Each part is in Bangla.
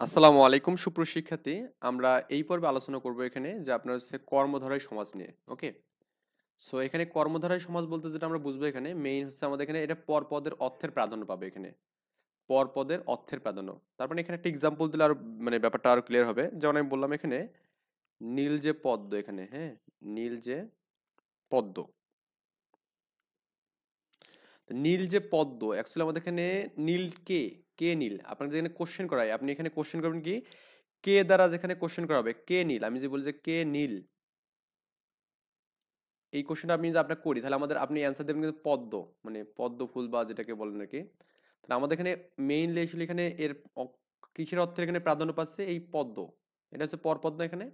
আসসালামু আলাইকুম সুপ্রিয় শিক্ষার্থী। আমরা এই পর্বে আলোচনা করব এখানে যে আপনার হচ্ছে কর্মধারয় সমাজ নিয়ে। ওকে, সো এখানে কর্মধারয় সমাজ বলতে যেটা আমরা বুঝবো এখানে মেইন হচ্ছে আমাদের এখানে এটা পরপদের অর্থের প্রাধান্য পাবে এখানে। পরপদের অর্থের প্রাধান্য, তারপরে এখানে একটা এক্সাম্পল দিলে আরো মানে ব্যাপারটা আরো ক্লিয়ার হবে। যেমন আমি বললাম এখানে নীল যে পদ্ম, এখানে হ্যাঁ নীল যে পদ্ম, নীল যে পদ্ম অ্যাকচুয়ালি আমাদের এখানে নীল কে, কে নীল আপনাকে যেখানে কোশ্চেন করায় আপনি এখানে কোশ্চেন করবেন কি কে দ্বারা, যেখানে কোশ্চেন করা হবে কে নীল, আমি যে বলি যে কে নীল, এই কোশ্চেনটা আমি যদি আপনাকে করি তাহলে আমাদের আপনি অ্যান্সার দেবেন কিন্তু পদ্ম, মানে পদ্ম ফুল বা যেটাকে বলেন আর কি। তাহলে আমাদের এখানে মেইনলি আসলে এখানে এর কিসের অর্থের এখানে প্রাধান্য পাচ্ছে এই পদ্ম, এটা হচ্ছে পরপদ্ম এখানে,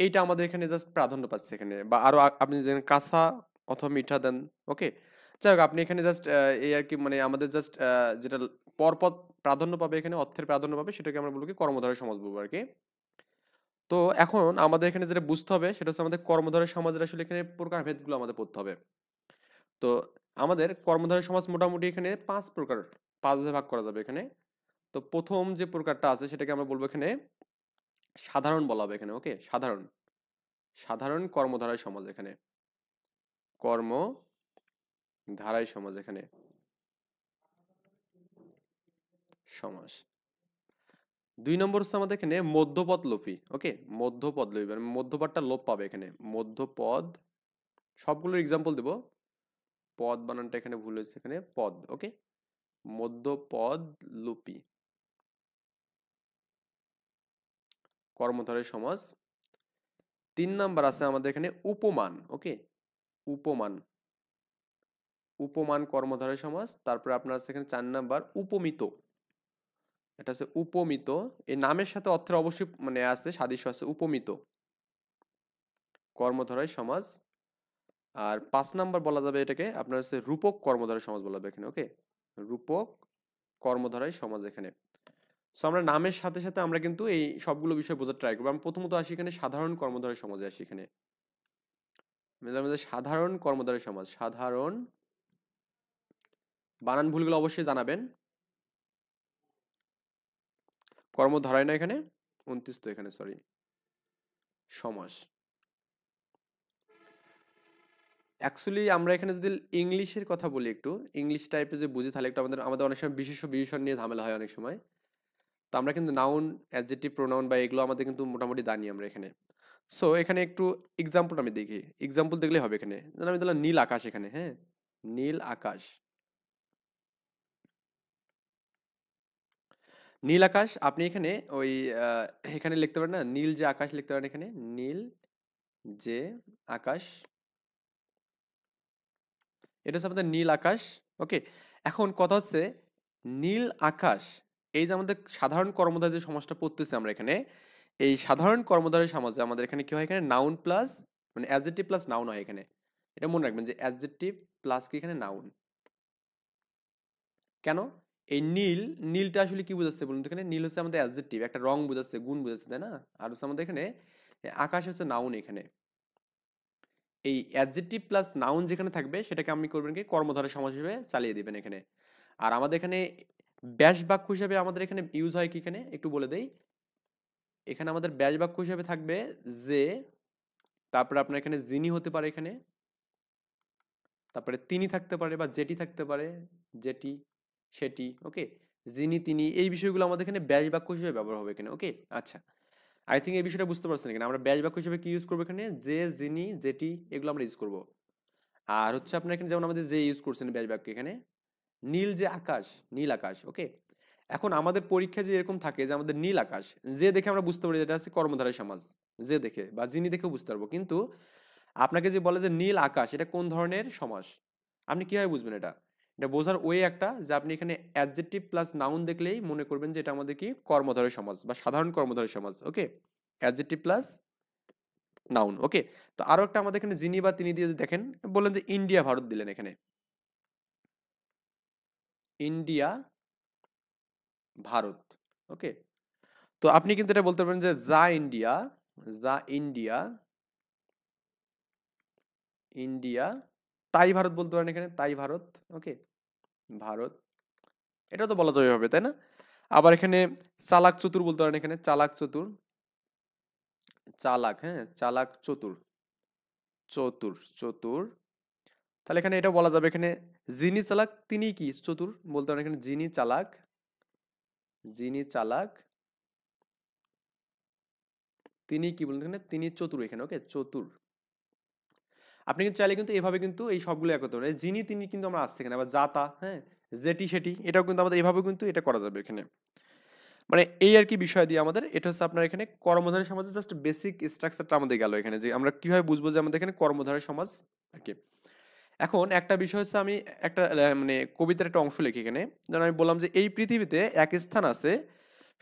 এইটা আমাদের এখানে জাস্ট প্রাধান্য পাচ্ছে এখানে। বা আরো আপনি যদি দেন কাঁচা অথবা মিঠা দেন। ওকে, যাই হোক আপনি এখানে জাস্ট এই আর কি, মানে আমাদের জাস্ট যেটা পরপদ প্রাধান্য পাবে এখানে, অর্থের প্রাধান্য পাবে, সেটাকে আমরা বলবো কি কর্মধারয় সমাজ বলবো আর কি। তো এখন আমাদের এখানে যেটা বুঝতে হবে সেটা হচ্ছে আমাদের কর্মধারয় সমাজের আসলে এখানে প্রকারভেদগুলো আমাদের পড়তে হবে। তো আমাদের কর্মধারয় সমাজ মোটামুটি এখানে 5 প্রকার, 5 ভাগে ভাগ করা যাবে এখানে। তো প্রথম যে প্রকারটা আছে সেটাকে আমরা বলবো এখানে সাধারণ বলা হবে এখানে। ওকে, সাধারণ, সাধারণ কর্মধারয় সমাজ এখানে, কর্মধারয় সমাজ এখানে সমাজ। 2 নম্বর হচ্ছে আমাদের এখানে মধ্যপদ লোপী। ওকে, মধ্যপদ লোপী মানে মধ্যপদটা লোপ পাবে এখানে, মধ্যপদ, সবগুলোর এক্সাম্পল দেবো। পদ বানানটা এখানে ভুল হয়েছে, এখানে পদ। ওকে, মধ্যপদ লোপী কর্মধারয় সমাজ। 3 নাম্বার আছে আমাদের এখানে উপমান। ওকে, উপমান, উপমান কর্মধারয় সমাজ। তারপরে আপনার আছে এখানে 4 নাম্বার উপমিত, এটা হচ্ছে উপমিত, এই নামের সাথে অর্থের অবশ্যই মানে আছে সাদৃশ্য আছে, উপমিত কর্মধারয় সমাজ। আর 5 নাম্বার বলা যাবে এটাকে আপনার হচ্ছে রূপক কর্মধারয় সমাজ বলা হবে এখানে। ওকে, রূপক কর্মধারয় সমাজ এখানে। সো আমরা নামের সাথে সাথে আমরা কিন্তু এই সবগুলো বিষয় বোঝার ট্রাই করবো। আমরা প্রথমত আসি এখানে সাধারণ কর্মধারয় সমাজে আসি এখানে। আমাদের সাধারণ কর্মধারয় সমাজ, সাধারণ, বানান ভুলগুলো অবশ্যই জানাবেন। কর্মধারয় না এখানে 29 তো এখানে, সরি, সমাস। অ্যাকচুয়ালি আমরা এখানে যদি ইংলিশের কথা বলি, একটু ইংলিশ টাইপের যে বুঝি তাহলে একটু আমাদের আমাদের অনেক সময় বিশেষ বিশেষণ নিয়ে ঝামেলা হয় অনেক সময়। তো আমরা কিন্তু নাউন, অ্যাডজেক্টিভ, প্রোনাউন বা এগুলো আমাদের কিন্তু মোটামুটি জানি আমরা এখানে। সো এখানে একটু এক্সাম্পল আমি দেখি, এক্সাম্পল দেখলে হবে এখানে। যেন আমি দিলাম নীল আকাশ এখানে, হ্যাঁ নীল আকাশ, নীল আকাশ আপনি এখানে ওই এখানে লিখতে পারেন না, নীল যে আকাশ লিখতে পারেন এখানে, নীল যে আকাশ, এটা হচ্ছে আমাদের নীল আকাশ। ওকে, এখন কথা হচ্ছে নীল আকাশ, এই যে আমাদের সাধারণ কর্মধারয় যে সমাজটা পড়তেছে আমরা এখানে, এই সাধারণ কর্মধারয় সমাজে আমাদের এখানে কি হয়, এখানে নাউন প্লাস মানে অ্যাডজেক্টিভ প্লাস নাউন হয় এখানে। এটা মনে রাখবেন যে অ্যাডজেক্টিভ প্লাস কি এখানে নাউন। কেন? এই নীল, নীলটা আসলে কি বোঝাচ্ছে বলুন তো? এখানে নীল হচ্ছে আমাদের অ্যাডজেক্টিভ, একটা রং বোঝাচ্ছে, গুণ বোঝাচ্ছে, তাই না? আর হচ্ছে আমাদের এখানে আকাশ হচ্ছে নাউন এখানে। এই অ্যাডজেক্টিভ প্লাস নাউন যেখানে থাকবে সেটাকে আপনি করবেন কি কর্মধারয় সমাস হিসেবে চালিয়ে দিবেন এখানে। আর আমাদের এখানে ব্যাস বাক্য হিসেবে আমাদের এখানে ইউজ হয় কি, এখানে একটু বলে দেই। এখানে আমাদের ব্যাস বাক্য হিসেবে থাকবে যে, তারপরে আপনার এখানে যিনি হতে পারে এখানে, তারপরে তিনি থাকতে পারে বা যেটি থাকতে পারে, যেটি, সেটি। ওকে, যিনি, তিনি, এই বিষয়গুলো আমাদের এখানে ব্যাস বাক্য হিসেবে ব্যবহার হবে এখানে। ওকে, আচ্ছা, আই থিঙ্ক এই বিষয়টা বুঝতে পারছেন এখানে। আমরা ব্যাস বাক্য হিসেবে কি ইউজ করবো এখানে, যে, যিনি, যেটি, এগুলো আমরা ইউজ করবো। আর হচ্ছে আপনার এখানে যেমন আমাদের যে ইউজ করছেন ব্যাস বাক্য এখানে, নীল যে আকাশ, নীল আকাশ। ওকে, এখন আমাদের পরীক্ষায় যে এরকম থাকে যে আমাদের নীল আকাশ, যে দেখে আমরা বুঝতে পারি যেটা হচ্ছে কর্মধারয় সমাজ, যে দেখে বা যিনি দেখেও বুঝতে পারবো। কিন্তু আপনাকে যে বলে যে নীল আকাশ, এটা কোন ধরনের সমাস, আপনি কিভাবে বুঝবেন এটা? এটা বোঝার ওয়ে একটা যে আপনি এখানে অ্যাডজেক্টিভ প্লাস নাউন দেখলেই মনে করবেন যে এটা আমাদের কি কর্মধারয় সমাজ বা সাধারণ কর্মধারয় সমাজ। ওকে, অ্যাডজেক্টিভ প্লাস নাউন। ওকে, তো আরো একটা আমাদের এখানে যিনি বা তিনি দিয়ে যদি দেখেন, বললেন যে ইন্ডিয়া ভারত দিলেন এখানে, ইন্ডিয়া ভারত। ওকে, তো আপনি কিন্তু এটা বলতে পারেন যে যা ইন্ডিয়া, যা ইন্ডিয়া, ইন্ডিয়া তাই ভারত বলতে পারেন এখানে, তাই ভারত। ওকে, ভারত, এটা তো বলা যাবে হবে, তাই না? আবার এখানে চালাক চতুর বলতে পারেন, এখানে চালাক চতুর, চালাক, হ্যাঁ চালাক চতুর, চতুর চতুর। তাহলে এখানে এটা বলা যাবে এখানে যিনি চালাক তিনি কি চতুর বলতে পারেন, এখানে যিনি চালাক, যিনি চালাক তিনি কি বলতে এখানে তিনি চতুর, এখানে ওকে চতুর। আপনি কিন্তু চাইলে কিন্তু এভাবে কিন্তু এই সবগুলো এক করতে পারেন, যিনি তিনি কিন্তু আমরা আসছে এখানে, আবার যাতা, হ্যাঁ যেটি সেটি, এটাও কিন্তু আমাদের এভাবে কিন্তু এটা করা যাবে এখানে। মানে এই আর কি বিষয় দিয়ে আমাদের এটা হচ্ছে আপনার এখানে কর্মধারয় সমাজের জাস্ট বেসিক স্ট্রাকচারটা আমাদের গেল এখানে, যে আমরা কিভাবে বুঝবো যে আমাদের এখানে কর্মধারয় সমাজ আর কি। এখন একটা বিষয় হচ্ছে আমি একটা মানে কবিতার একটা অংশ লিখি এখানে, যেন আমি বললাম যে এই পৃথিবীতে এক স্থান আছে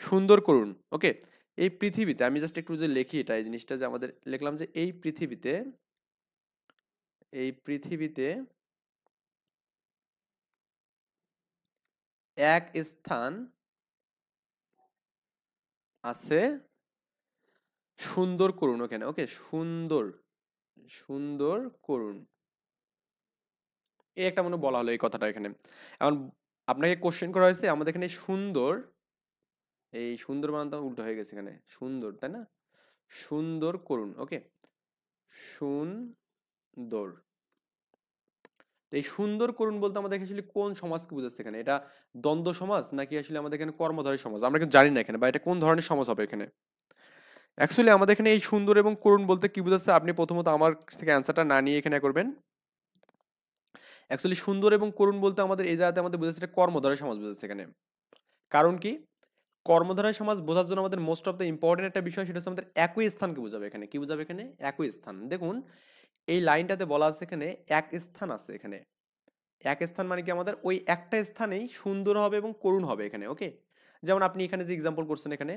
সুন্দর করুন, ওকে। এই পৃথিবীতে আমি জাস্ট একটু যে লিখি এটা এই জিনিসটা, যে আমাদের লিখলাম যে এই পৃথিবীতে, এই পৃথিবীতে এক স্থান আছে সুন্দর করুন, ওখানে ওকে সুন্দর, সুন্দর করুন, এই একটা মনে বলা হলো এই কথাটা এখানে। এখন আপনাকে কোশ্চেন করা হয়েছে আমাদের এখানে সুন্দর, এই সুন্দর বানানটা উল্টো হয়ে গেছে এখানে, সুন্দর তাই না, সুন্দর করুন, ওকে সুন্দর। তো এই সুন্দর করুন বলতে আমাদের আসলে কোন সমাজকে বোঝাচ্ছে এখানে, এটা দ্বন্দ্ব সমাজ নাকি আসলে আমাদের এখানে কর্মধারী সমাজ, আমরা কিন্তু জানি না এখানে, বা এটা কোন ধরনের সমাজ হবে এখানে। অ্যাকচুয়ালি আমাদের এখানে এই সুন্দর এবং করুণ বলতে কি বোঝাচ্ছে, আপনি প্রথমত আমার থেকে অ্যান্সারটা না নিয়ে এখানে করবেন। অ্যাকচুয়ালি সুন্দর এবং করুণ বলতে আমাদের এই জায়গাতে আমাদের বোঝাচ্ছে এটা কর্মধারয় সমাজ বোঝাচ্ছে এখানে। কারণ কি, কর্মধারয় সমাজ বোঝার জন্য আমাদের মোস্ট অফ দ্য ইম্পর্টেন্ট একটা বিষয়, সেটা হচ্ছে আমাদের একই স্থানকে বোঝাবে এখানে, কি বোঝাবে এখানে একই স্থান। দেখুন এই লাইনটাতে বলা আছে এখানে এক স্থান আছে এখানে, এক স্থান মানে কি আমাদের ওই একটা স্থানেই সুন্দর হবে এবং করুণ হবে এখানে, ওকে। যেমন আপনি এখানে যে এক্সাম্পল করছেন এখানে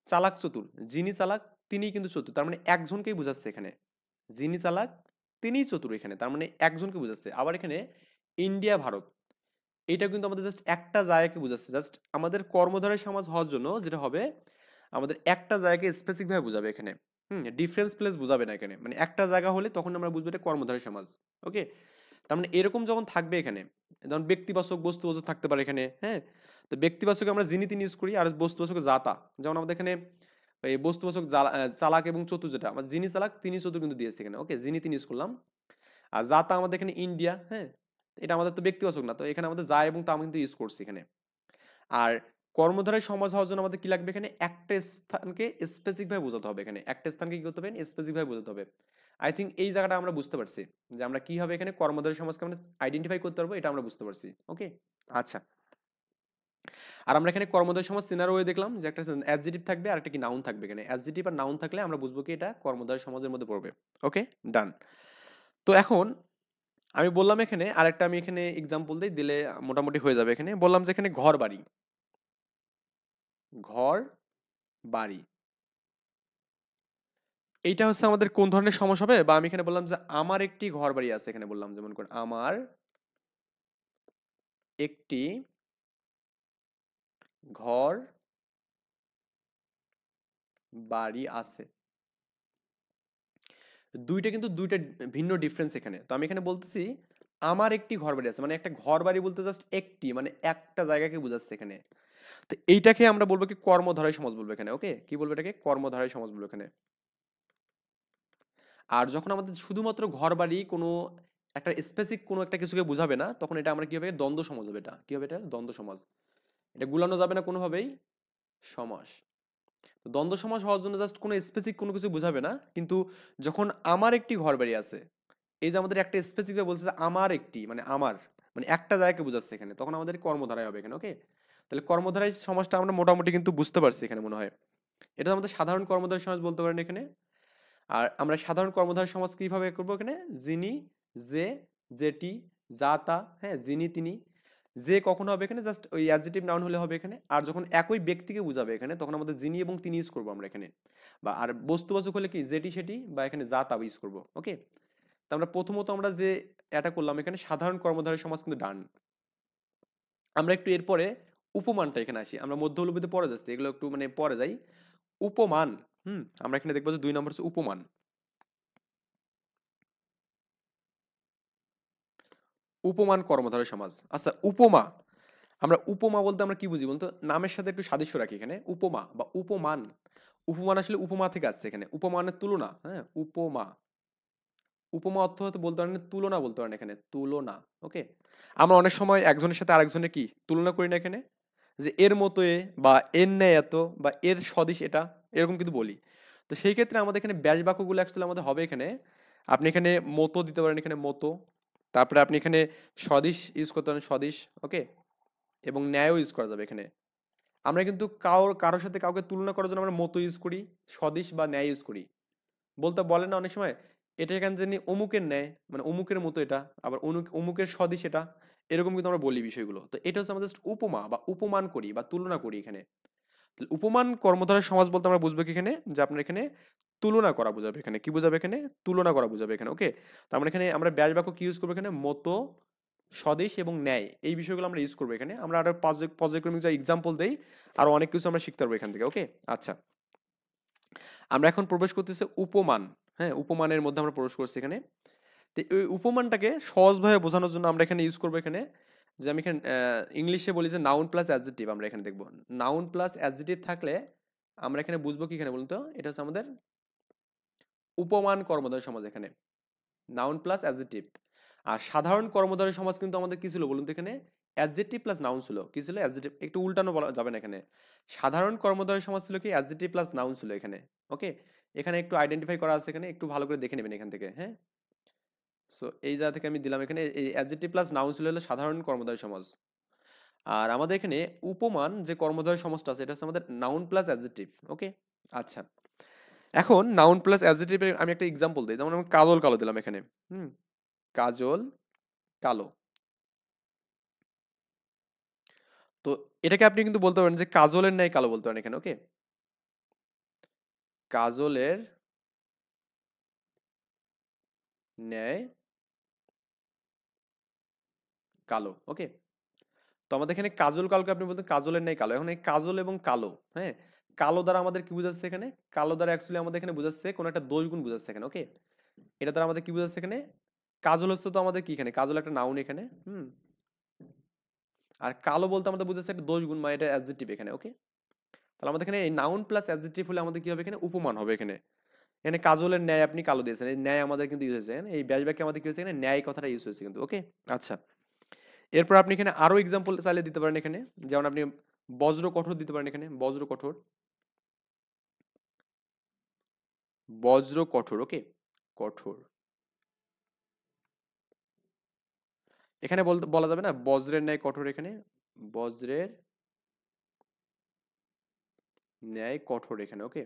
চালাক চতুর, যিনি চালাক তিনিই কিন্তু চতুর, তার মানে একজনকেই বোঝাচ্ছে এখানে, যিনি চালাক তিনিই চতুর এখানে, তার মানে একজনকে বোঝাচ্ছে। আবার এখানে ইন্ডিয়া ভারত, এটা কিন্তু আমাদের জাস্ট একটা জায়গাকে বোঝাচ্ছে, জাস্ট আমাদের কর্মধারয় সমাজ হওয়ার জন্য যেটা হবে আমাদের একটা জায়গাকে স্পেসিফিক ভাবে বোঝাবে এখানে, ডিফারেন্স প্লেস বোঝাবে না এখানে, মানে একটা জায়গা হলে তখন আমরা বুঝবো এটা কর্মধারয় সমাজ, ওকে। তার মানে এরকম যখন থাকবে এখানে, যেমন ব্যক্তিবাচক বস্তুবাচক থাকতে পারে এখানে, হ্যাঁ। তো ব্যক্তিবাচক আমরা যিনি তিনি ইউজ করি, আর বস্তুবাচক যাতা, যেমন আমাদের এখানে এই বস্তুবাচক চালাক এবং চতুর, যেটা আমার যিনি চালাক তিনি চতুর কিন্তু দিয়েছে এখানে, ওকে যিনি তিনি ইউজ করলাম। আর যাতা আমাদের এখানে ইন্ডিয়া, হ্যাঁ এটা আমাদের তো ব্যক্তিবাচক না, তো এখানে আমাদের যা এবং তা কিন্তু ইউজ করছি এখানে। আর কর্মধারয় সমাজ হওয়ার জন্য আমাদের কি লাগবে এখানে, একটা স্থানকে স্পেসিফিক ভাবে বোঝাতে হবে এখানে, একটা স্থানকে কি করতে হবে স্পেসিফিক ভাবে বোঝাতে হবে। আই থিঙ্ক এই জায়গাটা আমরা বুঝতে পারছি, যে আমরা কিভাবে এখানে কর্মধারয় সমাজকে আমরা আইডেন্টিফাই করতে পারবো, এটা আমরা বুঝতে পারছি, ওকে। আচ্ছা, আর আমরা এখানে কর্মধারয় সমাজ সিনারো ওয়ে দেখলাম যে একটা অ্যাডজেক্টিভ থাকবে আর একটা কি নাউন থাকবে এখানে, অ্যাডজেক্টিভ আর নাউন থাকলে আমরা বুঝবো কি এটা কর্মধারয় সমাজের মধ্যে পড়বে, ওকে ডান। তো এখন আমি বললাম এখানে আরেকটা, আমি এখানে এক্সাম্পল দিই, দিলে মোটামুটি হয়ে যাবে। এখানে বললাম যে এখানে ঘর বাড়ি, ঘর বাড়ি, এইটা হচ্ছে আমাদের কোন ধরনের সমাস হবে, বা আমি এখানে বললাম যে আমার একটি ঘর বাড়ি আছে, এখানে বললাম যেমন করে আমার একটি ঘর বাড়ি আছে, দুইটা কিন্তু দুইটা ভিন্ন ডিফারেন্স এখানে। তো আমি এখানে বলতেছি আমার একটি ঘর বাড়ি আছে, মানে একটা ঘর বাড়ি বলতে জাস্ট একটি, মানে একটা জায়গাকে বোঝাচ্ছে এখানে। তো এইটাকে আমরা বলবো কি কর্মধারয় সমাজ বলবো এখানে, ওকে কি বলবো এটাকে কর্মধারয় সমাজ বলবো এখানে। আর যখন আমাদের শুধুমাত্র ঘর বাড়ি কোনো একটা স্পেসিফিক কোনো একটা কিছুকে বোঝাবে না, তখন এটা আমরা কি হবে দ্বন্দ্ব সমাজ হবে, এটা কি হবে এটা দ্বন্দ্ব সমাজ, এটা গুলানো যাবে না কোনোভাবেই সমাস। তো দ্বন্দ্ব সমাস হওয়ার জন্য জাস্ট কোনো স্পেসিফিক কোনো কিছু বোঝাবে না, কিন্তু যখন আমার একটি ঘর বাড়ি আছে, এই যে আমাদের একটা স্পেসিফিক বলছে যে আমার একটি, মানে আমার মানে একটা জায়গাকে বোঝাচ্ছে এখানে, তখন আমাদের কর্মধারায় হবে এখানে, ওকে। তাহলে কর্মধারায় সমাজটা আমরা মোটামুটি কিন্তু বুঝতে পারছি এখানে মনে হয়, এটা আমাদের সাধারণ কর্মধারয় সমাজ বলতে পারেন এখানে। আর আমরা সাধারণ কর্মধারয় সমাজ কিভাবে করবো এখানে, যিনি, যে, যেটি, যা তা, হ্যাঁ যিনি তিনি, যে কখন হবে এখানে জাস্ট ওই অ্যাডজেক্টিভ নাউন হলে হবে এখানে, আর যখন একই ব্যক্তিকে বোঝাবে এখানে তখন আমাদের যিনি এবং তিনি ইউজ করবো আমরা এখানে, বা আর বস্তুবাচক হলে কি যেটি সেটি, বা এখানে যা তা ইউজ করবো, ওকে। তো আমরা প্রথমত আমরা যে এটা করলাম এখানে সাধারণ কর্মধারয় সমাজ কিন্তু ডান। আমরা একটু এরপরে উপমানটা এখানে আসি, আমরা মধ্যলোপিতে পরে যাচ্ছি, এগুলো একটু মানে পরে যাই। উপমান, আমরা এখানে দেখবো যে 2 নম্বর হচ্ছে উপমান। উপমান কর্মধারয় সমাজ, আচ্ছা উপমা, আমরা উপমা বলতে আমরা কি বুঝি বলতো, নামের সাথে একটু সাদৃশ্য রাখি এখানে। উপমা বা উপমান, উপমান আসলে উপমা থেকে আসছে এখানে, উপমানের তুলনা, হ্যাঁ উপমা। উপমা অর্থ হয়তো বলতে পারেন তুলনা, বলতে পারেন এখানে তুলনা। ওকে, আমরা অনেক সময় একজনের সাথে আরেকজনের কি তুলনা করি না এখানে, যে এর মতো এ, বা এর ন্যায় এত, বা এর সদৃশ এটা, এরকম কিন্তু বলি। তো সেই ক্ষেত্রে আমাদের এখানে ব্যাস বাক্যগুলো অ্যাকচুয়ালি আমাদের হবে এখানে, আপনি এখানে মতো দিতে পারেন এখানে মতো, তারপরে আপনি এখানে সদৃশ ইউজ করতে পারেন সদৃশ, ওকে, এবং ন্যায়ও ইউজ করা যাবে এখানে। আমরা কিন্তু কারোর সাথে কাউকে তুলনা করার জন্য আমরা মতো ইউজ করি, সদৃশ বা ন্যায় ইউজ করি। বলতে বলে না অনেক সময়, এটা এখানে জানি অমুকের ন্যায়, মানে অমুকের মতো এটা, আবার অমুকের সদৃশ এটা, এরকম কিন্তু আমরা বলি বিষয়গুলো। তো এটা হচ্ছে আমাদের উপমা বা উপমান করি বা তুলনা করি এখানে। তাহলে উপমান কর্মধারয় সমাজ বলতে আমরা বুঝবো কি এখানে, যে আপনার এখানে তুলনা করা বোঝাবে এখানে, কি বোঝাবে এখানে, তুলনা করা বোঝাবে এখানে। ওকে, তার মানে এখানে আমরা ব্যাস বাক্য কি ইউজ করবো এখানে, মতো, স্বদেশ এবং ন্যায়, এই বিষয়গুলো আমরা ইউজ করবো এখানে। আমরা আরো পর্যায়ক্রমিক যা এক্সাম্পল দেই, আর অনেক কিছু আমরা শিখতে পারবো এখান থেকে। ওকে, আচ্ছা, আমরা এখন প্রবেশ করতেছি উপমান। হ্যাঁ, উপমানের মধ্যে আমরা প্রবেশ করছি এখানে। তো এই উপমানটাকে সহজভাবে বোঝানোর জন্য আমরা এখানে ইউজ করবো এখানে, যে আমি এখানে ইংলিশে বলি যে নাউন প্লাস অ্যাডজেক্টিভ। আমরা এখানে দেখবো নাউন প্লাস অ্যাডজেক্টিভ থাকলে আমরা এখানে বুঝবো কি এখানে বলুন তো, এটা হচ্ছে আমাদের উপমান কর্মধারয় সমাজ এখানে, নাউন প্লাস অ্যাডজেক্টিভ। আর সাধারণ কর্মধারয় সমাজ কিন্তু আমাদের কি ছিল বলুন তো, এখানে অ্যাডজেক্টিভ প্লাস নাউন ছিল, কি ছিল অ্যাডজেক্টিভ, একটু উল্টানো বলা যাবে না এখানে। সাধারণ কর্মধারয় সমাজ ছিল কি অ্যাডজেক্টিভ প্লাস নাউন ছিল এখানে। ওকে, এখানে একটু আইডেন্টিফাই করা আছে এখানে, একটু ভালো করে দেখে নেবেন এখান থেকে। হ্যাঁ, সো এই জায়গা থেকে আমি দিলাম এখানে, এই অ্যাডজেক্টিভ প্লাস নাউন ছিল হলো সাধারণ কর্মধারয় সমাজ। আর আমাদের এখানে উপমান যে কর্মধারয় সমাজটা আছে, এটা হচ্ছে আমাদের নাউন প্লাস অ্যাডজেক্টিভ। ওকে, আচ্ছা, এখন নাউন প্লাস অ্যাডজেক্টিভের আমি একটা এক্সাম্পল দিই, যেমন আমি কাজল কালো দিলাম এখানে। হুম, কাজল কালো। তো এটাকে আপনি কিন্তু বলতে পারেন যে কাজলের ন্যায় কালো বলতে পারেন এখানে। ওকে, কাজলের ন্যায় কালো। ওকে, তো আমাদের এখানে কাজল কালোকে আপনি বলতেন কাজলের ন্যায় কালো। এখন এই কাজল এবং কালো, হ্যাঁ, কালো দ্বারা আমাদের কি বোঝাচ্ছে এখানে, কালো দ্বারা অ্যাকচুয়ালি আমাদের এখানে বোঝাচ্ছে কোনো একটা দোষ গুণ বোঝাচ্ছে এখানে। ওকে, এটা দ্বারা আমাদের কি বোঝাচ্ছে এখানে, কাজল হচ্ছে তো আমাদের কি এখানে, কাজল একটা নাউন এখানে। হুম, আর কালো বলতে আমাদের বোঝাচ্ছে একটা দোষ গুণ, মানে এটা অ্যাডজেক্টিভ এখানে। ওকে, তাহলে আমাদের এখানে এই নাউন প্লাস অ্যাডজেক্টিভ হলে আমাদের কি হবে এখানে, উপমান হবে এখানে। এখানে কাজলের ন্যায় আপনি কালো দিয়েছেন, এই ন্যায় আমাদের কিন্তু ইউজ হয়েছে এই ব্যাস বাক্যে, আমাদের কি হয়েছে এখানে ন্যায় কথাটা ইউজ হয়েছে কিন্তু। ওকে, আচ্ছা, এরপর আপনি এখানে আরো এক্সাম্পল চাইলে দিতে পারেন এখানে, যেমন আপনি বজ্র কঠোর দিতে পারেন এখানে, বজ্র কঠোর, বজ্র কঠোর। ওকে, কঠোর, এখানে বলতে বলা যাবে না বজ্রের ন্যায় কঠোর এখানে, বজ্রের ন্যায় কঠোর এখানে। ওকে,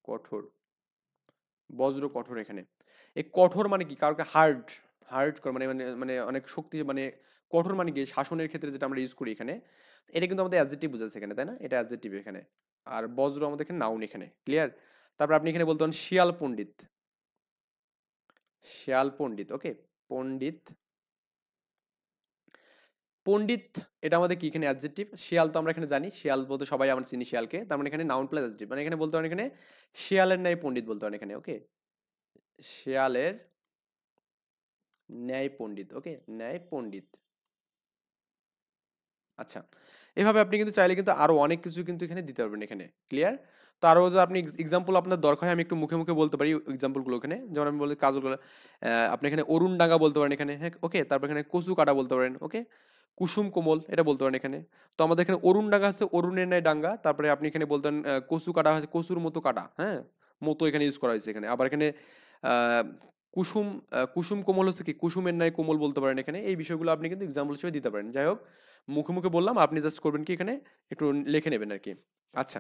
কঠোর, বজ্র কঠোর এখানে। এই কঠোর মানে কি, কাউকে হার্ড, হার্ড মানে মানে মানে অনেক শক্তি, মানে কঠোর মানে কি শাসনের ক্ষেত্রে যেটা আমরা ইউজ করি এখানে, এটা কিন্তু আমাদের অ্যাডজেক্টিভ বোঝাচ্ছে এখানে, তাই না, এটা অ্যাডজেক্টিভ এখানে। আর বজ্র আমাদের এখানে নাউন এখানে, ক্লিয়ার। তারপর আপনি এখানে বলতে পারেন শিয়াল পণ্ডিত, শিয়াল পণ্ডিত। ওকে, পণ্ডিত, পণ্ডিত এটা আমাদের কি এখানে অ্যাডজেক্টিভ। শিয়াল তো আমরা এখানে জানি, শিয়াল বলতে সবাই আমরা চিনি শিয়ালকে, তার মানে এখানে নাউন প্লাস অ্যাডজেক্টিভ, মানে এখানে বলতে পারেন এখানে শিয়ালের ন্যায় পণ্ডিত বলতে পারেন এখানে। ওকে, শিয়ালের ন্যায় পণ্ডিত। ওকে, ন্যায় পণ্ডিত। আচ্ছা, এভাবে আপনি কিন্তু চাইলে কিন্তু আরো অনেক কিছু কিন্তু এখানে দিতে পারবেন এখানে, ক্লিয়ার। তো আরো যে আপনি এক্সাম্পল আপনার দরকার হয়, আমি একটু মুখে মুখে বলতে পারি এক্সাম্পল গুলো এখানে, যেমন আমি বলি কাজগুলো, আপনি এখানে অরুণ ডাঙ্গা বলতে পারেন এখানে। হ্যাঁ, ওকে, তারপর এখানে কচু কাটা বলতে পারেন। ওকে, কুসুম কোমল এটা বলতে পারেন এখানে। তো আমাদের এখানে অরুণ ডাঙ্গা হচ্ছে অরুণের ন্যায় ডাঙ্গা, তারপরে আপনি এখানে বলতেন কচু কাটা হচ্ছে কচুর মতো কাটা। হ্যাঁ, মতো এখানে ইউজ করা হয়েছে এখানে। আবার এখানে আহ, কুসুম, কুসুম কোমল হচ্ছে কি কুসুমের ন্যায় কোমল বলতে পারেন এখানে। এই বিষয়গুলো আপনি কিন্তু এক্সাম্পল হিসেবে দিতে পারেন। যাই হোক, মুখে মুখে বললাম, আপনি জাস্ট করবেন কি এখানে একটু লিখে নেবেন আর কি। আচ্ছা,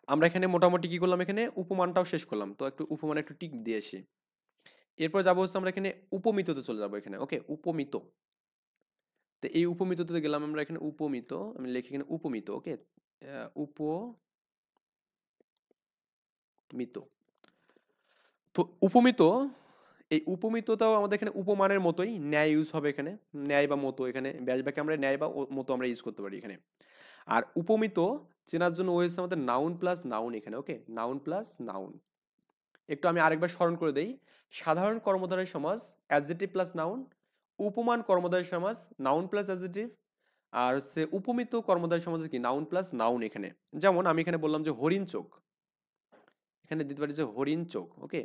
আমরা এখানে মোটামুটি কি করলাম, এখানে উপমানটাও শেষ করলাম, তো একটু উপমানে একটু টিক দিয়ে আসি। এরপর যাবো হচ্ছে আমরা এখানে উপমিততে চলে যাবো এখানে। ওকে, উপমিত। তো এই উপমিততে গেলাম আমরা এখানে, উপমিত আমি লিখি এখানে উপমিত। ওকে, উপমিত। তো উপমিত, এই উপমিতটাও আমাদের এখানে উপমানের মতোই ন্যায় ইউজ হবে এখানে, ন্যায় বা মতো এখানে ব্যাস বাক্যে আমরা ন্যায় বা মতো আমরা ইউজ করতে পারি এখানে। আর উপমিত চেনার জন্য ও হচ্ছে আমাদের নাউন প্লাস নাউন এখানে। ওকে, নাউন প্লাস নাউন। একটু আমি আরেকবার স্মরণ করে দেই, সাধারণ কর্মধারয় সমাজ অ্যাডজেক্টিভ প্লাস নাউন, উপমান কর্মধারয় সমাজ নাউন প্লাস অ্যাডজেক্টিভ, আর হচ্ছে উপমিত কর্মধারী সমাজ কি নাউন প্লাস নাউন এখানে। যেমন আমি এখানে বললাম যে হরিণ চোখ, এখানে দিতে পারি যে হরিণ চোখ। ওকে,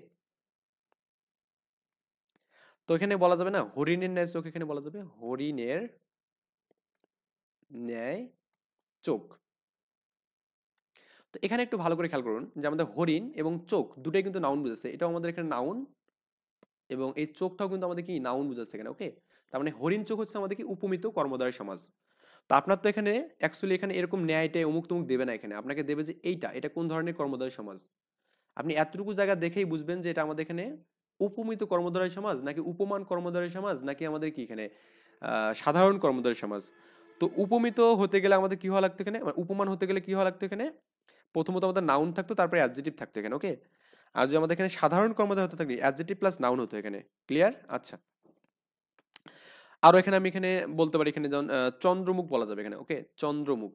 তো এখানে বলা যাবে না হরিণের ন্যায় চোখ, এখানে বলা যাবে হরিণের ন্যায় চোখ। তো এখানে একটু ভালো করে খেয়াল করুন যে আমাদের হরিণ এবং চোখ দুটোই কিন্তু নাউন বুঝাচ্ছে, এটাও আমাদের এখানে নাউন এবং এই চোখটাও কিন্তু আমাদের কি নাউন বুঝাচ্ছে এখানে। ওকে, তার মানে হরিণ চোখ হচ্ছে আমাদের কি উপমিত কর্মধারয় সমাজ। তো আপনার তো এখানে অ্যাকচুয়ালি এখানে এরকম ন্যায়টাই অমুক তমুক দেবে না, এখানে আপনাকে দেবে যে এটা কোন ধরনের কর্মধারয় সমাজ। আপনি এতটুকু জায়গা দেখেই বুঝবেন যে এটা আমাদের এখানে উপমিত কর্মধারয় সমাজ নাকি উপমান কর্মধারয় সমাজ নাকি আমাদের কি এখানে সাধারণ কর্মধারয় সমাজ। তো উপমিত হতে গেলে আমাদের কি হওয়া লাগতো এখানে, উপমান হতে গেলে কি হওয়া লাগতো এখানে, প্রথমত আমাদের নাউন থাকতো তারপরে অ্যাডজেক্টিভ থাকতো এখানে। ওকে, আর যদি আমাদের এখানে সাধারণ কর্মধারয় হতে থাকলে অ্যাডজেক্টিভ প্লাস নাউন হতো এখানে। ক্লিয়ার? আচ্ছা, আরো এখানে আমি এখানে বলতে পারি এখানে যেমন চন্দ্রমুখ বলা যাবে এখানে। ওকে, চন্দ্রমুখ,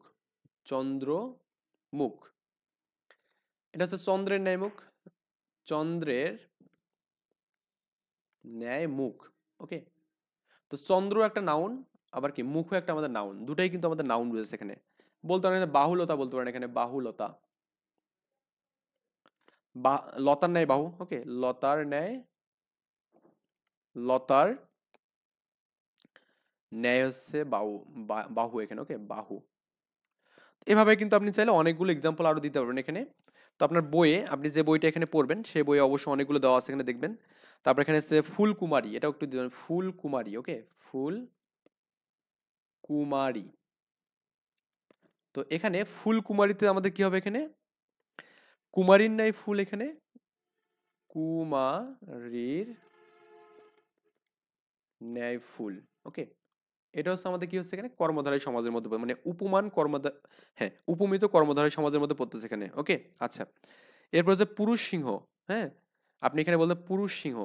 চন্দ্রমুখ, এটা হচ্ছে চন্দ্রের ন্যায় মুখ, চন্দ্রের ন্যায় মুখ। ওকে, তো চন্দ্র একটা নাউন, আবার কি মুখও একটা আমাদের নাউন, দুটাই কিন্তু আমাদের নাউন বুঝেছে এখানে। বলতে পারেন বাহুলতা, বলতে পারেন এখানে বাহুলতা, বা লতার ন্যায় বাহু। ওকে, লতার ন্যায়, লতার ন্যায় হচ্ছে বাহু, বাহু এখানে। ওকে, বাহু। এভাবে কিন্তু আপনি চাইলে অনেকগুলো এক্সাম্পল আরো দিতে পারবেন এখানে। তো আপনার বইয়ে আপনি যে বইটা এখানে পড়বেন সেই বইয়ে অবশ্যই অনেকগুলো দেওয়া আছে এখানে দেখবেন। তারপর এখানে হচ্ছে ফুলকুমারী, এটাও একটু দিবেন ফুলকুমারী। ওকে, ফুল কুমারী। তো এখানে ফুলকুমারীতে আমাদের কি হবে এখানে, কুমারীর ন্যায় ফুল এখানে, কুমারীর ন্যায় ফুল। ওকে, এটা হচ্ছে আমাদের কি হচ্ছে এখানে কর্মধারয় সমাজের মধ্যে মানে উপমান কর্মধার, হ্যাঁ উপমিত কর্মধারয় সমাজের মধ্যে পড়তেছে এখানে। ওকে, আচ্ছা, এরপর হচ্ছে পুরুষ সিংহ। হ্যাঁ, আপনি এখানে বলতে পুরুষ সিংহ,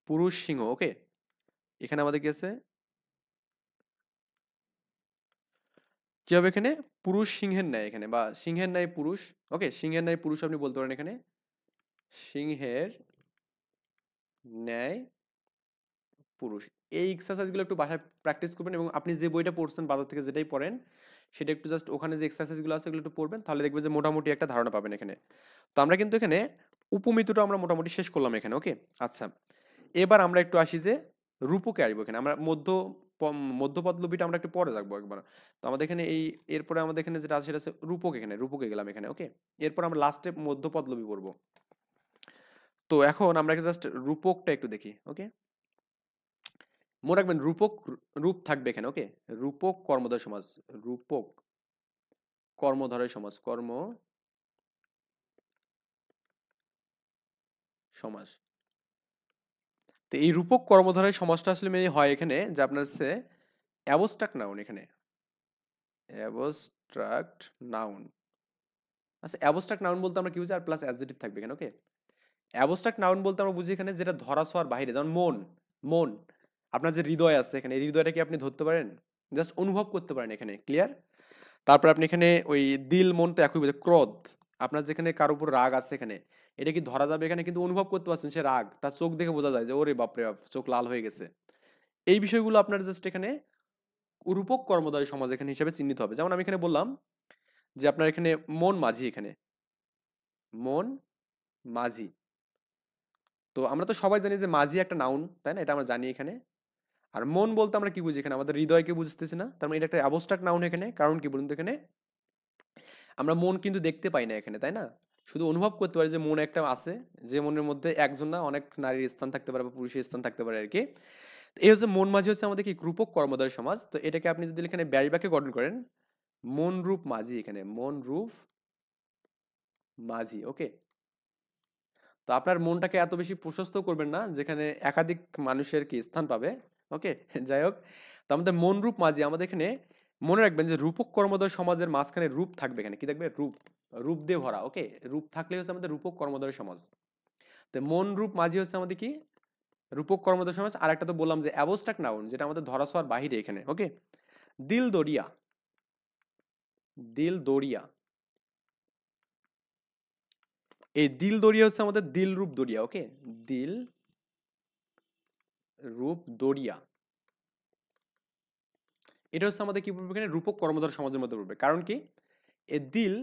পুরুষ সিংহ। ওকে, এখানে আমাদের কি আছে, কি হবে এখানে, পুরুষ সিংহের ন্যায় এখানে, বা সিংহের ন্যায় পুরুষ। ওকে, সিংহের ন্যায় পুরুষ আপনি বলতে পারেন এখানে, সিংহের ন্যায় পুরুষ। এই এক্সারসাইজগুলো একটু বাসায় প্র্যাকটিস করবেন এবং আপনি যে বইটা পড়ছেন বাজার থেকে যেটাই পড়েন সেটা একটু জাস্ট ওখানে যে এক্সারসাইজগুলো আছে এগুলো একটু পড়বেন, তাহলে দেখবেন যে মোটামুটি একটা ধারণা পাবেন এখানে। তো আমরা কিন্তু এখানে উপমিতটা আমরা মোটামুটি শেষ করলাম এখানে। ওকে, আচ্ছা, এবার আমরা একটু আসি যে রূপকে আসবো এখানে। আমরা মধ্যপদলবিটা আমরা একটু পরে রাখবো একবার। তো আমাদের এখানে এই এরপরে আমাদের এখানে যেটা আছে সেটা আছে রূপক, এখানে রূপকে গেলাম এখানে। ওকে, এরপর আমরা লাস্টে মধ্যপদলবি পড়বো। তো এখন আমরা জাস্ট রূপকটা একটু দেখি। ওকে, মনে রাখবেন রূপক রূপ থাকবে এখানে। ওকে, রূপক কর্মধারয় সমাজ, রূপক কর্মধারয় সমাজ, কর্ম সমাজ। তো এই রূপক কর্মধারয় সমাজটা আসলে মেয়ে হয় এখানে যে আপনার হচ্ছে অ্যাবস্ট্রাক্ট নাউন এখানে, অ্যাবস্ট্রাক্ট নাউন। আচ্ছা, অ্যাবস্ট্রাক্ট নাউন বলতে আমরা কি বুঝি, আর প্লাস অ্যাডজেক্টিভ থাকবে এখানে। ওকে, অ্যাবস্ট্রাক্ট নাউন বলতে আমরা বুঝি এখানে যেটা ধরা ছোঁয়ার বাইরে, যেমন মন, মন, আপনার যে হৃদয় আছে এখানে, এই হৃদয়টা কি আপনি ধরতে পারেন, জাস্ট অনুভব করতে পারেন এখানে। ক্লিয়ার? তারপর আপনি এখানে ওই দিল মন তো একই বোঝে, ক্রোধ, আপনার যেখানে কারোর উপর রাগ আছে এখানে, এটা কি ধরা যাবে এখানে, কিন্তু অনুভব করতে পারছেন সে রাগ, তার চোখ দেখে বোঝা যায় যে ওরে বাপরে বাপ চোখ লাল হয়ে গেছে। এই বিষয়গুলো আপনার জাস্ট এখানে রূপক কর্মধারী সমাজ এখানে হিসেবে চিহ্নিত হবে। যেমন আমি এখানে বললাম যে আপনার এখানে মন মাঝি, এখানে মন মাঝি। তো আমরা তো সবাই জানি যে মাঝি একটা নাউন, তাই না, এটা আমরা জানি এখানে। আর মন বলতে আমরা কি বুঝি এখানে, আমাদের হৃদয়কে বুঝতেছি না, তার মানে এটা একটা অ্যাবস্ট্রাক্ট নাউন এখানে। কারণ কি বলুন তো, এখানে আমরা মন কিন্তু দেখতে পাই না এখানে, তাই না, শুধু অনুভব করতে পারি যে মন একটা আছে, যে মনের মধ্যে একজন না অনেক নারীর স্থান থাকতে পারে বা পুরুষের স্থান থাকতে পারে আর কি। এই হচ্ছে মন মাঝি, হচ্ছে আমাদের কি রূপক কর্মধারয় সমাজ। তো এটাকে আপনি যদি এখানে ব্যাস বাক্যে গঠন করেন, মন রূপ মাঝি, এখানে মন রূপ মাঝি। ওকে, তো আপনার মনটাকে এত বেশি প্রশস্ত করবেন না যেখানে একাধিক মানুষের কি স্থান পাবে। ওকে, যাই হোক, তো আমাদের মন রূপ মাঝি, আমাদের এখানে মনে রাখবেন যে রূপক কর্মধারয় সমাজের মাঝখানে রূপ থাকবে এখানে, কি থাকবে, রূপ, রূপ দিয়ে ভরা। ওকে, রূপ থাকলে হচ্ছে আমাদের রূপক কর্মধারয় সমাজ। তো মন রূপ মাঝি হচ্ছে আমাদের কি রূপক কর্মধারয় সমাজ। আর একটা তো বললাম যে অ্যাবস্ট্রাক্ট নাউন, যেটা আমাদের ধরা ছোঁয়ার বাহিরে এখানে। ওকে, দিল দরিয়া, দিল দরিয়া, এই দিল দরিয়া হচ্ছে আমাদের দিল রূপ দরিয়া। ওকে, দিল রূপ দরিয়া। এটা হচ্ছে আমাদের কি পড়বে এখানে রূপক কর্মধারয় সমাজের মধ্যে পড়বে। কারণ কি এ দিল,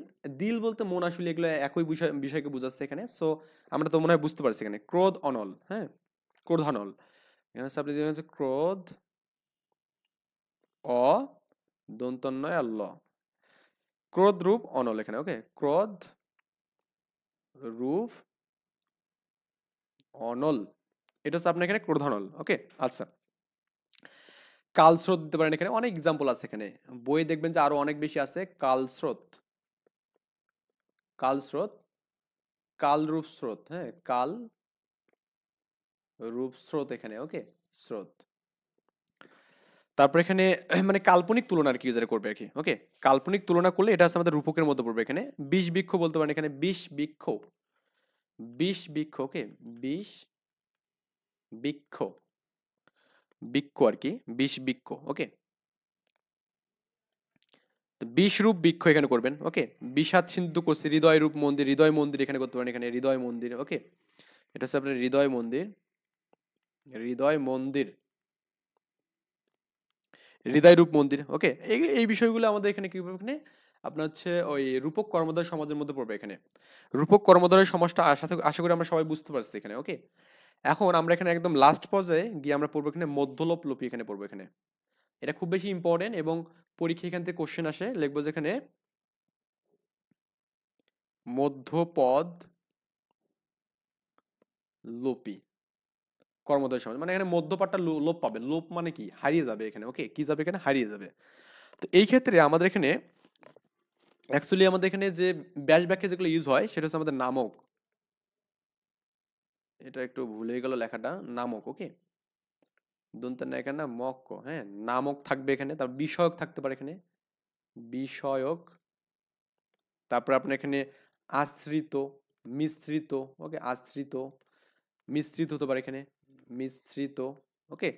দিল বলতে মন, আসলে এগুলো একই বিষয়কে বোঝাচ্ছে এখানে। সো আমরা তো মনে হয় বুঝতে পারছি এখানে ক্রোধ অনল, হ্যাঁ, ক্রোধানল। এখানে হচ্ছে আপনি দেখবেন হচ্ছে ক্রোধ অ দন্তন্বয় আর ল, ক্রোধ রূপ অনল এখানে, ওকে, ক্রোধ রূপ অনল, এটা হচ্ছে আপনার এখানে ক্রোধানল, ওকে। আচ্ছা, কালস্রোত দিতে পারেন, এখানে অনেক এক্সাম্পল আছে, এখানে বই দেখবেন যে আরো অনেক বেশি আছে। কালস্রোত, কালস্রোত, কাল রূপ স্রোত, হ্যাঁ, কাল রূপ স্রোত এখানে, ওকে, স্রোত। তারপর এখানে মানে কাল্পনিক তুলনা আর কি ইউজার করবে আর কি, ওকে, কাল্পনিক তুলনা করলে এটা আছে আমাদের রূপকের মধ্যে পড়বে এখানে। বিষ বৃক্ষ বলতে পারেন এখানে, বিষ বৃক্ষ, বিষ বৃক্ষ, ওকে, বিষ বৃক্ষ, বৃক্ষ আর কি, বিষ বৃক্ষ, ওকে। বিষ রূপ বৃক্ষ এখানে করবেন, ওকে। বিষাদ সিন্ধু করছি, হৃদয় রূপ মন্দির, হৃদয় মন্দির এখানে করতে পারেন, এখানে হৃদয় মন্দির, ওকে। এটা হচ্ছে আপনার হৃদয় মন্দির, হৃদয় মন্দির, হৃদয় রূপ মন্দির, ওকে। এই এই বিষয়গুলো আমাদের এখানে কি হবে এখানে আপনার হচ্ছে ওই রূপক কর্মধারয় সমাজের মধ্যে পড়বে এখানে। রূপক কর্মধারয় সমাজটা আশা করি আমরা সবাই বুঝতে পারছি এখানে, ওকে। এখন আমরা এখানে একদম লাস্ট পর্যায়ে গিয়ে আমরা পড়বো এখানে মধ্যলোপ লোপী এখানে পড়বো এখানে। এটা খুব বেশি ইম্পর্টেন্ট এবং পরীক্ষা এখান থেকে কোশ্চেন আসে, লিখবো যেখানে মধ্যপদ লোপী কর্মধারয় সমাজ, মানে এখানে মধ্যপাঠটা লোপ পাবে। লোপ মানে কি, হারিয়ে যাবে এখানে, ওকে, কি যাবে এখানে, হারিয়ে যাবে। তো এই ক্ষেত্রে আমাদের এখানে অ্যাকচুয়ালি আমাদের এখানে যে ব্যাস বাক্যে যেগুলো ইউজ হয় সেটা হচ্ছে আমাদের নামক, এটা একটু ভুলে গেল লেখাটা, নামক, ওকে, দন্তের না এখানে না মক, হ্যাঁ, নামক থাকবে এখানে। তারপর বিষয়ক থাকতে পারে এখানে, বিষয়ক। তারপর আপনার এখানে আশ্রিত, মিশ্রিত, ওকে, আশ্রিত, মিশ্রিত হতে পারে এখানে, মিশ্রিত, ওকে।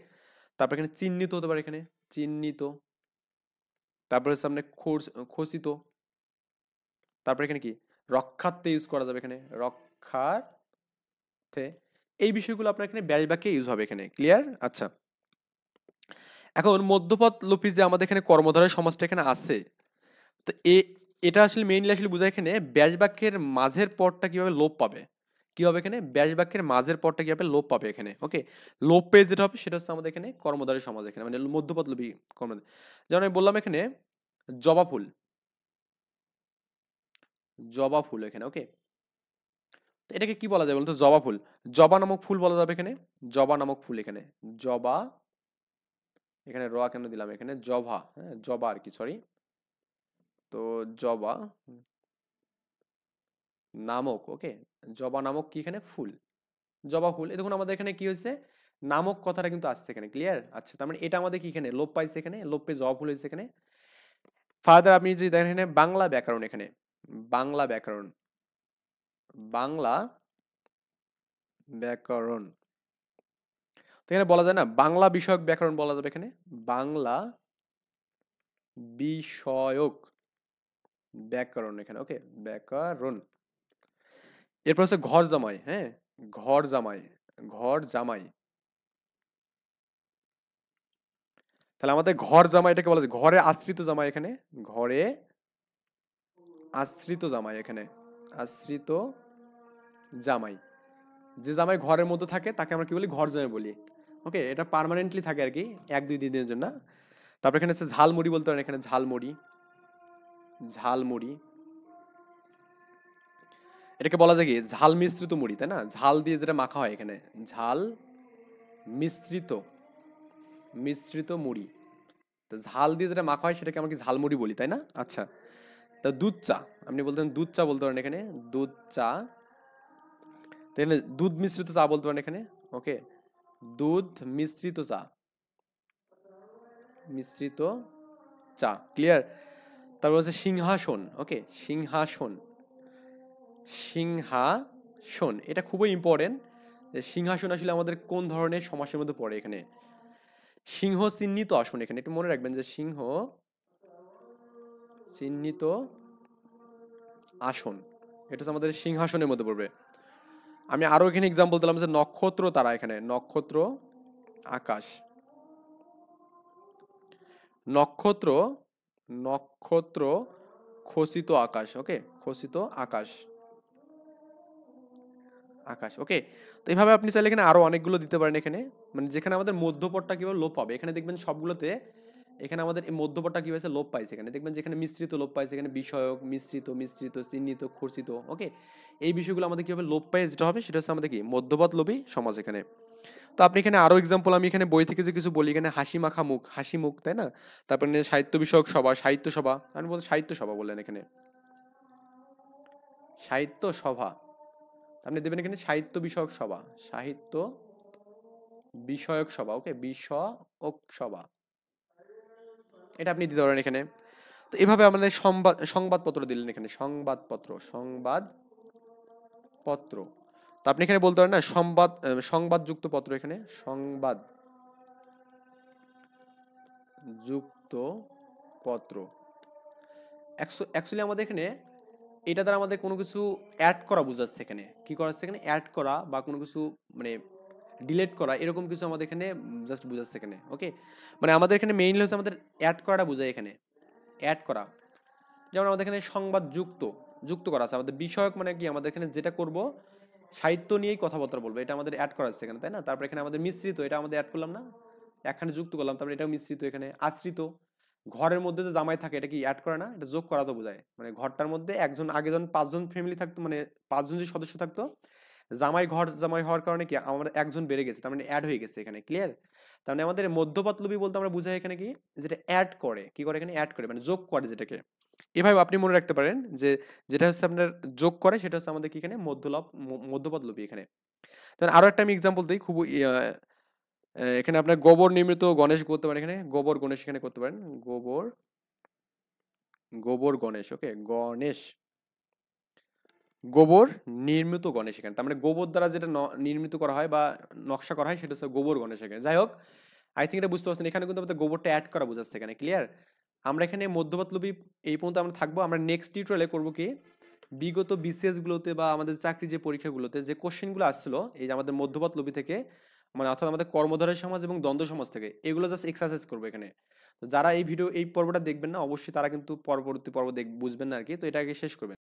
তারপর এখানে চিহ্নিত হতে পারে এখানে, চিহ্নিত। তারপরে হচ্ছে আপনার খোসিত। তারপর এখানে কি রক্ষার্থে ইউজ করা যাবে এখানে, রক্ষার্থে। এই বিষয়গুলো আপনার এখানে ব্যাস বাক্যে ইউজ হবে এখানে, ক্লিয়ার? আচ্ছা, এখন মধ্যপদ লোপী যে আমাদের এখানে কর্মধারয় সমাজটা এখানে আছে, তো এটা আসলে মেইনলি আসলে বোঝায় এখানে ব্যাস বাক্যের মাঝের পদটা কিভাবে লোপ পাবে, কি হবে এখানে ব্যাস বাক্যের মাঝের পদটা কিভাবে লোপ পাবে এখানে, ওকে। লোপ পেয়ে যেটা হবে সেটা হচ্ছে আমাদের এখানে কর্মধারয় সমাজ এখানে, মানে মধ্যপদ লোপী কর্মধারয়। যেমন আমি বললাম এখানে জবা ফুল, জবা ফুল এখানে, ওকে। এটাকে কি বলা যায় বলতো, জবা ফুল, জবা নামক ফুল বলা যাবে এখানে, জবা নামক ফুল এখানে, জবা, এখানে র কেন দিলাম এখানে, জবা, হ্যাঁ, জবা আর কি, সরি। তো জবা নামক, ওকে, জবা নামক কি এখানে ফুল, জবা ফুল। এই দেখুন আমাদের এখানে কি হয়েছে, নামক কথাটা কিন্তু আসছে এখানে, ক্লিয়ার? আচ্ছা, তার মানে এটা আমাদের কি এখানে লোপ পাইছে, এখানে লোপ পেয়ে জবা ফুল হয়েছে এখানে। ফার্দার আপনি যদি দেখেন এখানে বাংলা ব্যাকরণ এখানে, বাংলা ব্যাকরণ, বাংলা ব্যাকরণ, তো এখানে বলা যায় না বাংলা বিষয়ক ব্যাকরণ বলা যাবে এখানে, বাংলা বিষয়ক ব্যাকরণ এখানে, ওকে, ব্যাকরণ। এরপর হচ্ছে ঘর জামাই, হ্যাঁ, ঘর জামাই, ঘর জামাই। তাহলে আমাদের ঘর জামাইটাকে বলা যায় ঘরে আশ্রিত জামাই এখানে, ঘরে আশ্রিত জামাই এখানে, আশ্রিত জামাই। যে জামাই ঘরের মধ্যে থাকে তাকে আমরা কি বলি, ঘর জামাই বলি, ওকে। এটা পার্মানেন্টলি থাকে আর কি, 1-2 দিনের জন্য। তারপর এখানে হচ্ছে ঝালমুড়ি বলতে পারেন এখানে, ঝালমুড়ি, ঝালমুড়ি। এটাকে বলা যায় কি ঝাল মিশ্রিত মুড়ি, তাই না, ঝাল দিয়ে যেটা মাখা হয় এখানে, ঝাল মিশ্রিত, মিশ্রিত মুড়ি। তো ঝাল দিয়ে যেটা মাখা হয় সেটাকে আমরা কি ঝালমুড়ি বলি, তাই না? আচ্ছা, তা দুধ চা, আপনি বলতেন দুধ চা বলতে পারেন এখানে, দুধ চা। তাহলে দুধ মিশ্রিত চা বলতে পারেন এখানে, ওকে, দুধ মিশ্রিত চা, মিশ্রিত চা, ক্লিয়ার? তারপর হচ্ছে সিংহাসন, ওকে, সিংহাসন, সিংহাসন, এটা খুবই ইম্পর্টেন্ট যে সিংহাসন আসলে আমাদের কোন ধরনের সমাসের মধ্যে পড়ে এখানে। সিংহ চিহ্নিত আসন এখানে, একটু মনে রাখবেন যে সিংহ চিহ্নিত আসন, এটা হচ্ছে আমাদের সিংহাসনের মধ্যে পড়বে। আমি আরো এখানে এক্সাম্পল দিলাম যে নক্ষত্র তারা এখানে, নক্ষত্র আকাশ, নক্ষত্র, নক্ষত্র খচিত আকাশ, ওকে, খচিত আকাশ, আকাশ, ওকে। তো এইভাবে আপনি চাইলে এখানে আরো অনেকগুলো দিতে পারেন এখানে, মানে যেখানে আমাদের মধ্যপদটা কিভাবে লোপ পাবে, এখানে দেখবেন সবগুলোতে এখানে আমাদের এই মধ্যপদটা কি হয়েছে, লোপ পাইছে, এখানে দেখবেন যেখানে মিশ্রিত লোপ পাইছে, এখানে বিষয়ক, মিশ্রিত, মিশ্রিত, চিহ্নিত, খচিত, ওকে। এই বিষয়গুলো আমাদের কিভাবে লোপ পাই যেটা হবে সেটা হচ্ছে আমাদের কি মধ্যপদ লোপী সমাজ এখানে। তো আপনি এখানে আরো এক্সাম্পল, আমি এখানে বই থেকে যে কিছু বলি, এখানে হাসি মাখা মুখ, হাসি মুখ, তাই না? তারপরে সাহিত্য বিষয়ক সভা, সাহিত্য সভা, আমি বলতে সাহিত্য সভা বললেন এখানে, সাহিত্য সভা, আপনি দেবেন এখানে সাহিত্য বিষয়ক সভা, সাহিত্য বিষয়ক সভা, ওকে, বিষয়ক সভা, এটা আপনি দিতে পারেন এখানে। তো এভাবে আমাদের সংবাদপত্র দিলেন এখানে, সংবাদপত্র, সংবাদপত্র। তো আপনি এখানে বলতে পারেন না সংবাদযুক্ত পত্র, এখানে সংবাদ যুক্ত পত্র। অ্যাকচুয়ালি আমাদের এখানে এটা দ্বারা আমাদের কোনো কিছু অ্যাড করা বোঝাচ্ছে, এখানে কি করা হচ্ছে, এখানে অ্যাড করা বা কোনো কিছু মানে ডিলেট করা, এরকম কিছু আমাদের এখানে জাস্ট বোঝাচ্ছে এখানে, ওকে। মানে আমাদের এখানে মেইনলি হচ্ছে আমাদের অ্যাড করাটা বোঝায় এখানে, অ্যাড করা। যেমন আমাদের এখানে সংবাদ যুক্ত, যুক্ত করা আছে আমাদের বিষয়ক, মানে কি আমাদের এখানে যেটা করব সাহিত্য নিয়েই কথাবার্তা বলবো, এটা আমাদের অ্যাড করা আছে এখানে, তাই না? তারপর এখানে আমাদের মিশ্রিত, এটা আমাদের অ্যাড করলাম না, একখানে যুক্ত করলাম, তারপরে এটাও মিশ্রিত, এখানে আশ্রিত, ঘরের মধ্যে যে জামাই থাকে এটা কি অ্যাড করে না, এটা যোগ করা তো বোঝায়, মানে ঘরটার মধ্যে একজন, আগে যখন 5 জন ফ্যামিলি থাকতো, মানে 5 জন যে সদস্য থাকতো, জামাই হওয়ার কারণে কি আমাদের একজন বেড়ে গেছে, তার মানে অ্যাড হয়ে গেছে এখানে, ক্লিয়ার? তার মানে আমাদের মধ্যপদলোপী বলতে আমরা বুঝাই এখানে কি, যেটা অ্যাড করে, কি করে এখানে অ্যাড করে, মানে যোগ করে যেটাকে। এভাবে আপনি মনে রাখতে পারেন যে যেটা হচ্ছে আপনার যোগ করে সেটা হচ্ছে আমাদের কি এখানে মধ্যপদলোপী এখানে। তাহলে আরো একটা আমি এক্সাম্পল দিই, খুব এখানে আপনার গোবর নির্মিত গণেশ করতে পারেন, এখানে গোবর গণেশ এখানে করতে পারেন, গোবর, গোবর গণেশ, ওকে, গণেশ, গোবর নির্মিত গণেশ এখানে, তার মানে গোবর দ্বারা যেটা নির্মিত করা হয় বা নকশা করা হয় সেটা হচ্ছে গোবর গণেশ এখানে। যাই হোক, আই থিঙ্ক এটা বুঝতে পারছেন, এখানে কিন্তু আমাদের গোবরটা অ্যাড করা বোঝাচ্ছে এখানে, ক্লিয়ার? আমরা এখানে মধ্যপদলোপী এই পর্যন্ত আমরা থাকবো, আমরা নেক্সট টিউটোরিয়ালে করবো কি, বিগত বিসিএস গুলোতে বা আমাদের চাকরি যে পরীক্ষাগুলোতে যে কোশ্চেনগুলো আসছিল এই যে আমাদের মধ্যপদলোপী থেকে, মানে অর্থাৎ আমাদের কর্মধারয় সমাজ এবং দ্বন্দ্ব সমাজ থেকে, এগুলো জাস্ট এক্সারসাইজ করবো এখানে। তো যারা এই পর্বটা দেখবেন না, অবশ্যই তারা কিন্তু পরবর্তী পর্ব বুঝবেন না আর কি, তো এটাকে শেষ করবেন।